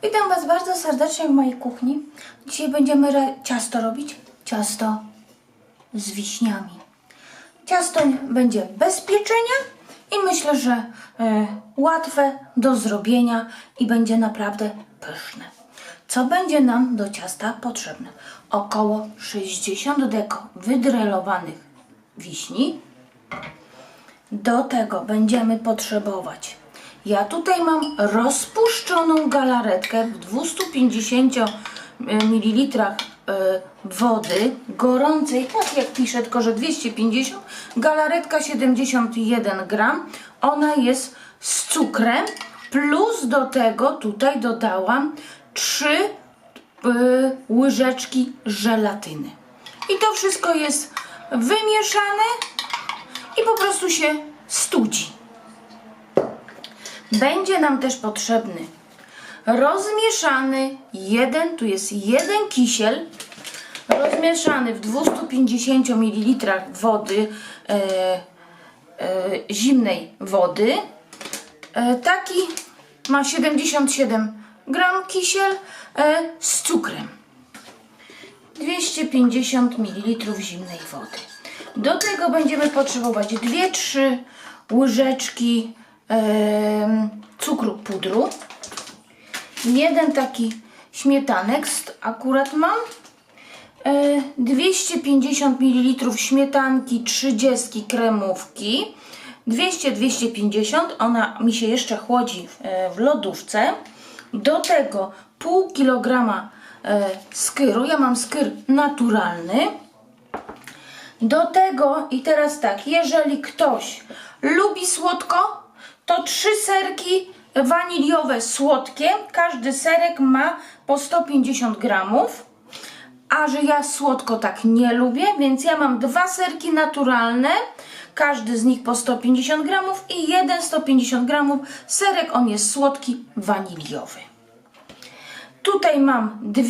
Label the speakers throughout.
Speaker 1: Witam Was bardzo serdecznie w mojej kuchni. Dzisiaj będziemy ciasto robić. Ciasto z wiśniami. Ciasto będzie bez pieczenia i myślę, że łatwe do zrobienia i będzie naprawdę pyszne. Co będzie nam do ciasta potrzebne? Około 60 deko wydrelowanych wiśni. Do tego będziemy potrzebować, ja tutaj mam rozpuszczoną galaretkę w 250 ml wody gorącej, tak jak piszę, tylko że 250, galaretka 71 gram, ona jest z cukrem, plus do tego tutaj dodałam 3 łyżeczki żelatyny. I to wszystko jest wymieszane i po prostu się studzi. Będzie nam też potrzebny rozmieszany tu jest jeden kisiel, rozmieszany w 250 ml wody, zimnej wody. Taki ma 77 gram kisiel z cukrem. 250 ml zimnej wody. Do tego będziemy potrzebować 2-3 łyżeczki cukru pudru, jeden taki śmietanek akurat mam, 250 ml śmietanki 30 kremówki, 200-250, ona mi się jeszcze chłodzi w lodówce. Do tego pół kilograma skyru, ja mam skyr naturalny. Do tego, i teraz tak, jeżeli ktoś lubi słodko, to 3 serki waniliowe słodkie, każdy serek ma po 150 gramów, a że ja słodko tak nie lubię, więc ja mam 2 serki naturalne, każdy z nich po 150 gramów i jeden 150 gramów serek, on jest słodki, waniliowy. Tutaj mam 2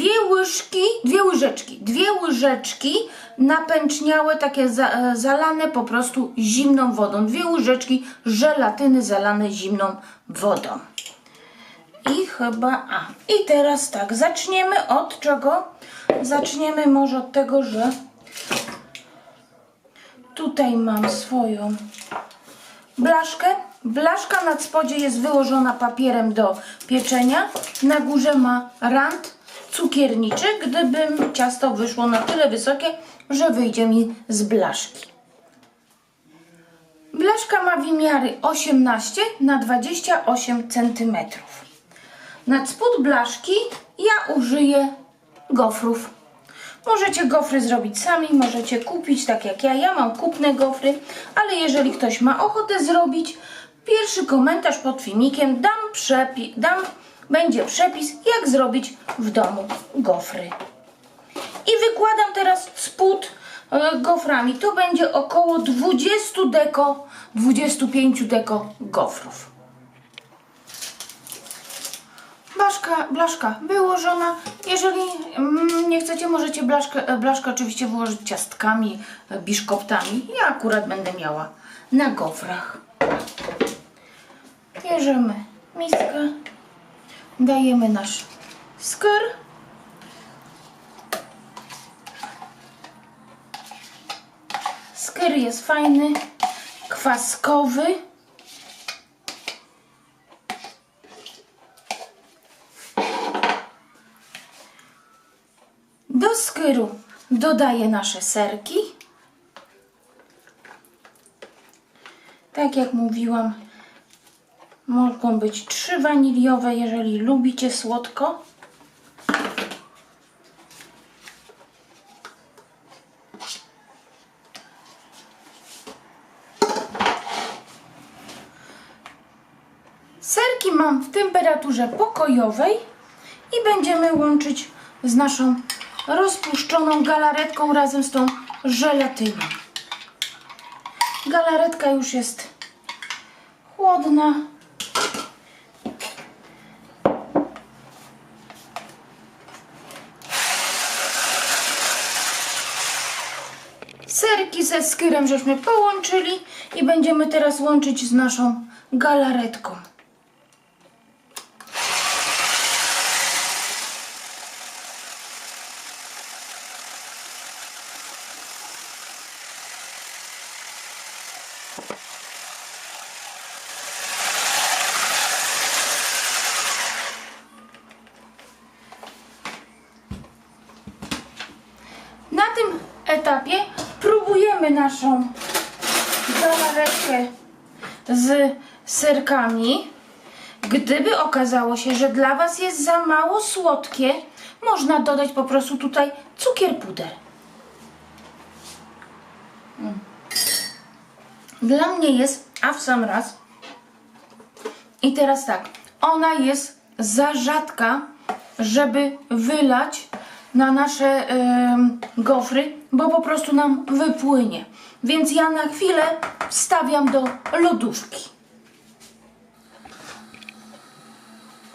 Speaker 1: łyżeczki napęczniałe, takie zalane po prostu zimną wodą. 2 łyżeczki żelatyny zalane zimną wodą. I chyba, i teraz tak, zaczniemy od czego? Zaczniemy może od tego, że tutaj mam swoją blaszkę. Blaszka na spodzie jest wyłożona papierem do pieczenia. Na górze ma rant cukierniczy, gdybym ciasto wyszło na tyle wysokie, że wyjdzie mi z blaszki. Blaszka ma wymiary 18 na 28 cm. Na spód blaszki ja użyję gofrów. Możecie gofry zrobić sami, możecie kupić, tak jak ja. Ja mam kupne gofry, ale jeżeli ktoś ma ochotę zrobić, pierwszy komentarz pod filmikiem będzie przepis, jak zrobić w domu gofry. I wykładam teraz spód goframi. To będzie około 20 deko, 25 deko gofrów. Blaszka wyłożona. Jeżeli nie chcecie, możecie blaszkę oczywiście wyłożyć ciastkami, biszkoptami. Ja akurat będę miała na gofrach. Bierzemy miskę, dajemy nasz skyr. Skyr jest fajny, kwaskowy. Do skyru dodaję nasze serki. Tak jak mówiłam, mogą być 3 waniliowe, jeżeli lubicie słodko. Serki mam w temperaturze pokojowej i będziemy łączyć z naszą rozpuszczoną galaretką razem z tą żelatyną. Galaretka już jest chłodna. Serki ze skyrem żeśmy połączyli i będziemy teraz łączyć z naszą galaretką. tym etapie próbujemy naszą zalaretkę z serkami. Gdyby okazało się, że dla Was jest za mało słodkie, można dodać po prostu tutaj cukier puder. Dla mnie jest, a w sam raz. I teraz tak, ona jest za rzadka, żeby wylać na nasze gofry, bo po prostu nam wypłynie. Więc ja na chwilę wstawiam do lodówki.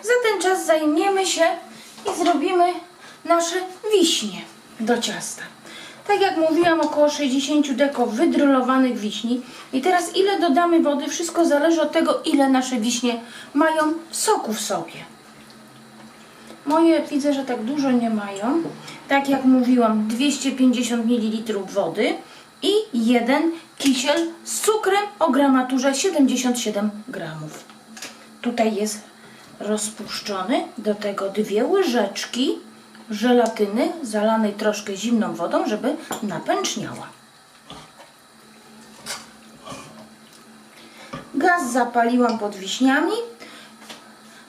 Speaker 1: Za ten czas zajmiemy się i zrobimy nasze wiśnie do ciasta. Tak jak mówiłam, około 60 deko wydrulowanych wiśni. I teraz ile dodamy wody, wszystko zależy od tego, ile nasze wiśnie mają soku w sobie. Moje widzę, że tak dużo nie mają. Tak jak mówiłam, 250 ml wody i jeden kisiel z cukrem o gramaturze 77 gramów. Tutaj jest rozpuszczony, do tego 2 łyżeczki żelatyny zalanej troszkę zimną wodą, żeby napęczniała. Gaz zapaliłam pod wiśniami.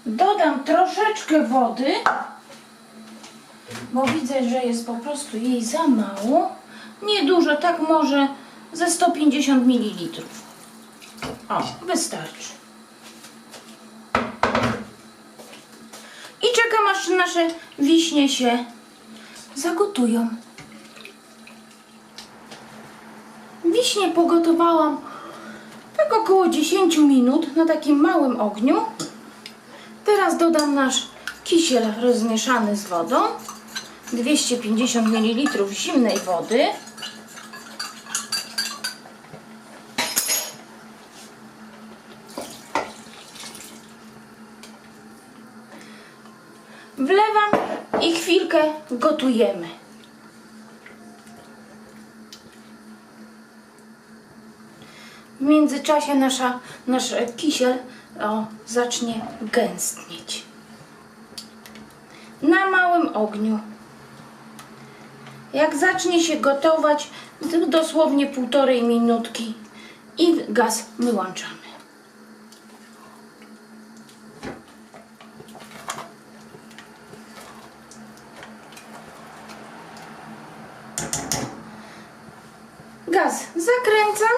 Speaker 1: Dodam troszeczkę wody, bo widzę, że jest po prostu jej za mało. Niedużo, tak może ze 150 ml. O, wystarczy. I czekam, aż nasze wiśnie się zagotują. Wiśnie pogotowałam tak około 10 minut na takim małym ogniu. Teraz dodam nasz kisiel rozmieszany z wodą. 250 ml zimnej wody. Wlewam i chwilkę gotujemy. W międzyczasie nasz kisiel zacznie gęstnieć. Na małym ogniu. Jak zacznie się gotować, dosłownie 1,5 minutki i gaz wyłączamy. Gaz zakręcam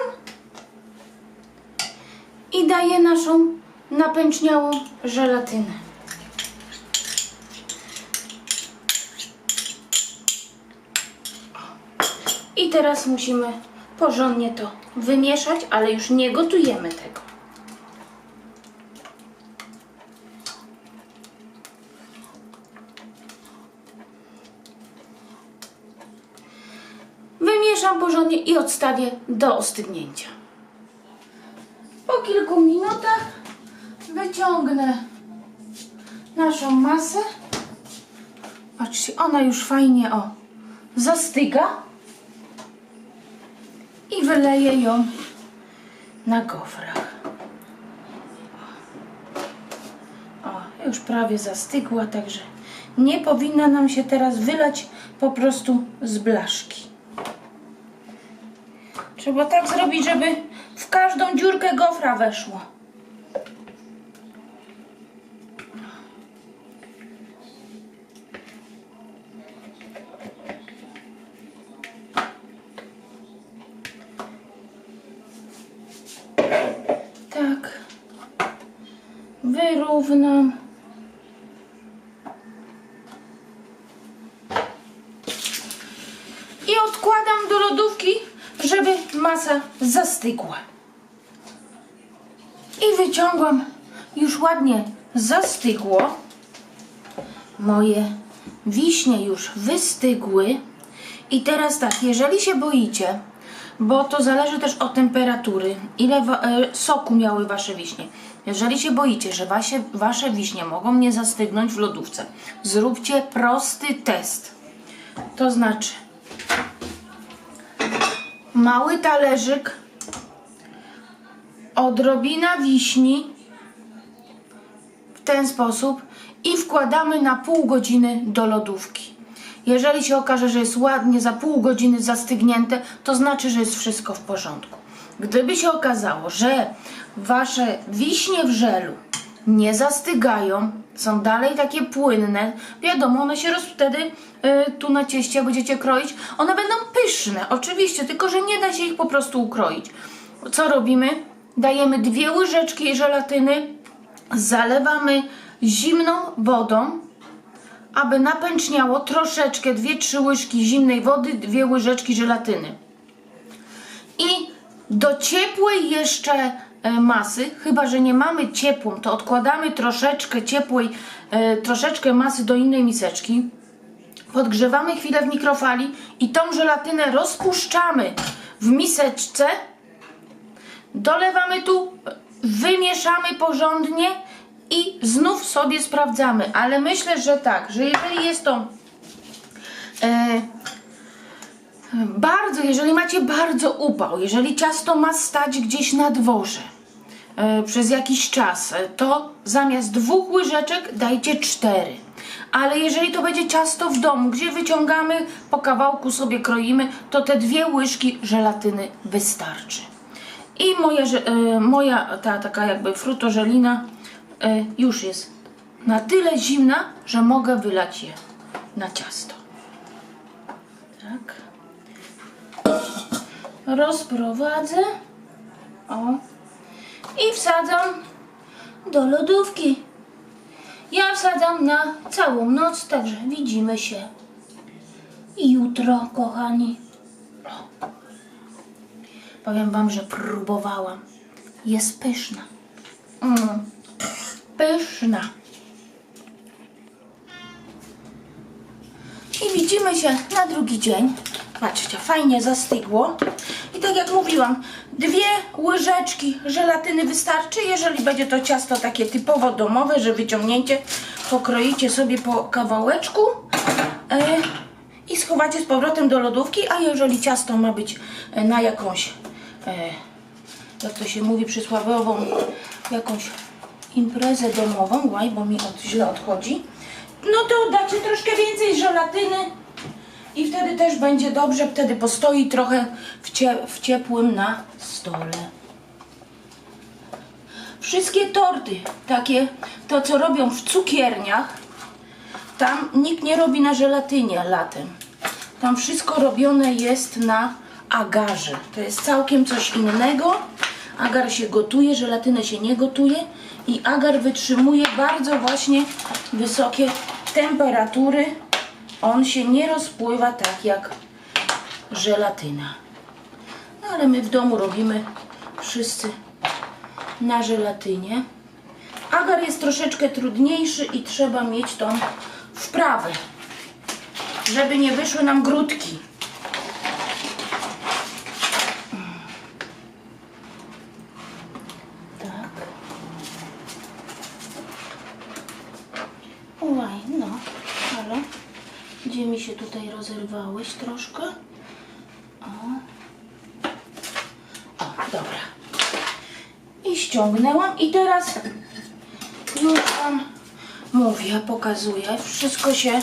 Speaker 1: i daję naszą napęczniałą żelatynę. I teraz musimy porządnie to wymieszać, ale już nie gotujemy tego. Wymieszam porządnie i odstawię do ostygnięcia. Po kilku minutach wyciągnę naszą masę. Patrzcie, ona już fajnie zastyga. I wyleję ją na gofrach. Już prawie zastygła, także nie powinna nam się teraz wylać po prostu z blaszki. Trzeba tak zrobić, żeby w każdą dziurkę gofra weszło. Tak. Wyrównam. I odkładam do lodówki, żeby masa zastygła. I wyciągłam, już ładnie zastygło. Moje wiśnie już wystygły. I teraz tak, jeżeli się boicie, bo to zależy też od temperatury, ile soku miały wasze wiśnie. Jeżeli się boicie, że wasze wiśnie mogą nie zastygnąć w lodówce, zróbcie prosty test. To znaczy mały talerzyk, odrobina wiśni w ten sposób i wkładamy na pół godziny do lodówki. Jeżeli się okaże, że jest ładnie za pół godziny zastygnięte, to znaczy, że jest wszystko w porządku. Gdyby się okazało, że wasze wiśnie w żelu nie zastygają, są dalej takie płynne, wiadomo, one się wtedy tu na cieście, jak będziecie kroić, one będą pyszne, oczywiście, tylko że nie da się ich po prostu ukroić. Co robimy? Dajemy 2 łyżeczki żelatyny, zalewamy zimną wodą, aby napęczniało troszeczkę, 2-3 łyżki zimnej wody, 2 łyżeczki żelatyny. I do ciepłej jeszcze masy, chyba że nie mamy ciepłą, to odkładamy troszeczkę ciepłej, troszeczkę masy do innej miseczki. Podgrzewamy chwilę w mikrofali i tą żelatynę rozpuszczamy w miseczce. Dolewamy tu, wymieszamy porządnie i znów sobie sprawdzamy. Ale myślę, że tak, że jeżeli jest to jeżeli macie bardzo upał, jeżeli ciasto ma stać gdzieś na dworze przez jakiś czas, to zamiast 2 łyżeczek dajcie 4. Ale jeżeli to będzie ciasto w domu, gdzie wyciągamy, po kawałku sobie kroimy, to te 2 łyżki żelatyny wystarczy. I moja ta taka jakby frutożelina już jest na tyle zimna, że mogę wylać je na ciasto. Tak. Rozprowadzę. O. I wsadzam do lodówki. Ja wsadzam na całą noc, także widzimy się jutro, kochani. O. Powiem wam, że próbowałam. Jest pyszna. Pyszna. I widzimy się na drugi dzień. Patrzcie, fajnie zastygło. I tak jak mówiłam, 2 łyżeczki żelatyny wystarczy. Jeżeli będzie to ciasto takie typowo domowe, że wyciągnięcie, pokroicie sobie po kawałeczku i schowacie z powrotem do lodówki. A jeżeli ciasto ma być na jakąś, jak to się mówi, przysłowiową, jakąś imprezę domową, bo mi źle odchodzi, no to dacie troszkę więcej żelatyny i wtedy też będzie dobrze, wtedy postoi trochę w ciepłym na stole. Wszystkie torty, takie, to co robią w cukierniach, tam nikt nie robi na żelatynie latem. Tam wszystko robione jest na agarze. To jest całkiem coś innego. Agar się gotuje, żelatynę się nie gotuje i agar wytrzymuje bardzo właśnie wysokie temperatury. On się nie rozpływa tak jak żelatyna. No ale my w domu robimy wszyscy na żelatynie. Agar jest troszeczkę trudniejszy i trzeba mieć tą wprawę, żeby nie wyszły nam grudki. Tak. Uwaj, no, ale gdzie mi się tutaj rozerwałeś troszkę? O, dobra. I ściągnęłam i teraz już wam mówię, pokazuję. Wszystko się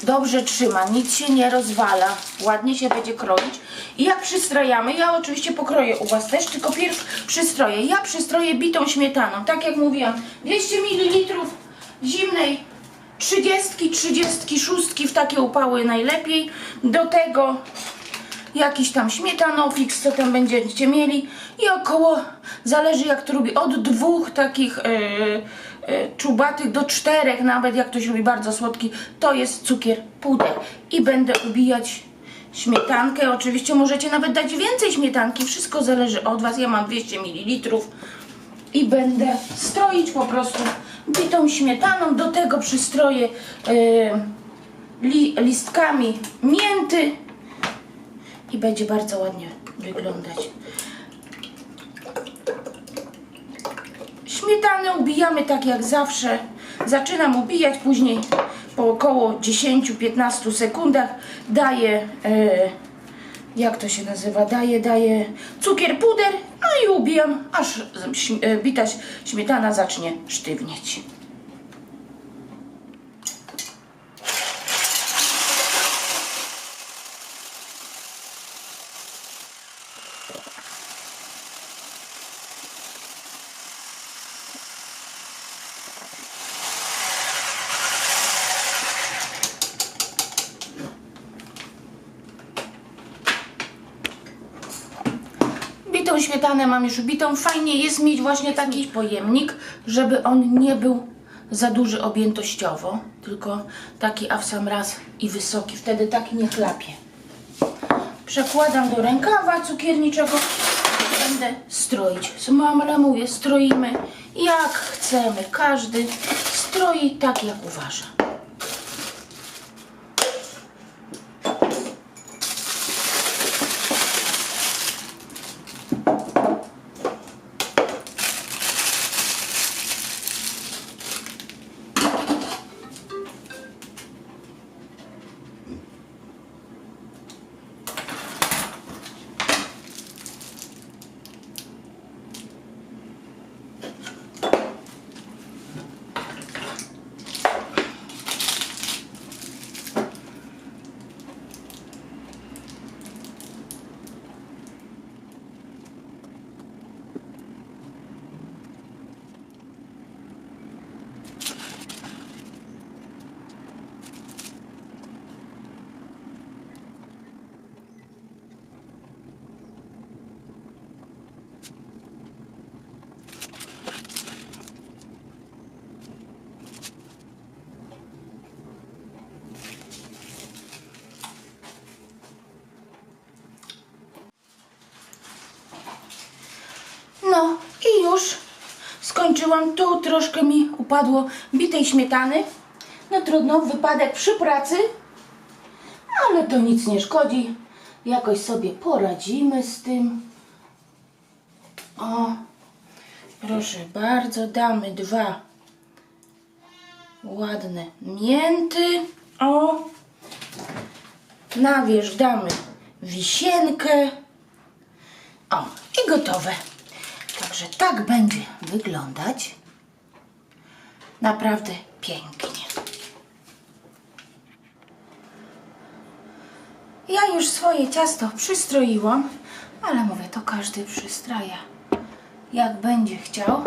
Speaker 1: dobrze trzyma, nic się nie rozwala, ładnie się będzie kroić. I jak przystrajamy, ja oczywiście pokroję u was też, tylko pierw przystroję. Ja przystroję bitą śmietaną, tak jak mówiłam, 200 ml zimnej 30, 36 w takie upały najlepiej. Do tego jakiś tam śmietanofix, co tam będziecie mieli i około, zależy jak to lubi, od 2 takich czubatych do 4 nawet, jak ktoś lubi bardzo słodki, to jest cukier puder. I będę ubijać śmietankę, oczywiście możecie nawet dać więcej śmietanki, wszystko zależy od was. Ja mam 200 ml i będę stroić po prostu bitą śmietaną. Do tego przystroję listkami mięty i będzie bardzo ładnie wyglądać. Śmietanę ubijamy tak jak zawsze. Zaczynam ubijać, później po około 10-15 sekundach daję, jak to się nazywa, daję cukier puder, no i ubijam, aż bita śmietana zacznie sztywnieć. Tą śmietanę mam już ubitą. Fajnie jest mieć właśnie taki pojemnik, żeby on nie był za duży objętościowo, tylko taki a w sam raz i wysoki. Wtedy tak nie chlapie. Przekładam do rękawa cukierniczego. Będę stroić. Mówię, stroimy jak chcemy. Każdy stroi tak, jak uważa. No i już skończyłam. Tu troszkę mi upadło bitej śmietany. No trudno, wypadek przy pracy, ale to nic nie szkodzi. Jakoś sobie poradzimy z tym. O, proszę bardzo, damy 2 ładne mięty. O, na wierzch damy wisienkę. O, i gotowe. Także tak będzie wyglądać. Naprawdę pięknie. Ja już swoje ciasto przystroiłam, ale mówię, to każdy przystraja jak będzie chciał.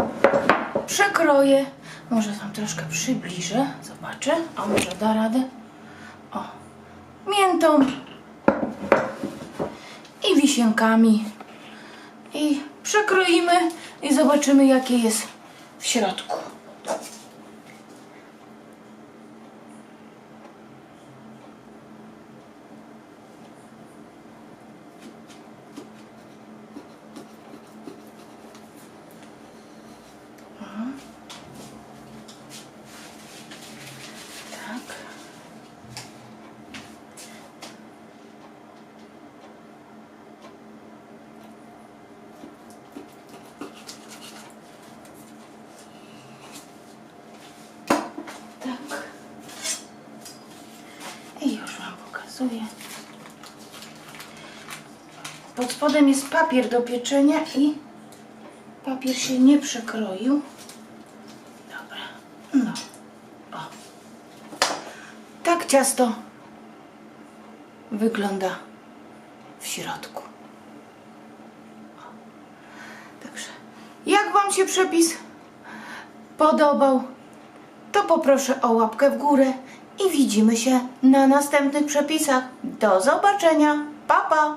Speaker 1: Przekroję. Może tam troszkę przybliżę. Zobaczę. A może da radę. O, miętą i wisienkami. I przekroimy i zobaczymy, jakie jest w środku. Tak. Tak. I już Wam pokazuję. Pod spodem jest papier do pieczenia i papier się nie przekroił. Dobra. No. O. Tak ciasto wygląda w środku. O. Także jak Wam się przepis podobał, to poproszę o łapkę w górę i widzimy się na następnych przepisach. Do zobaczenia. Pa, pa!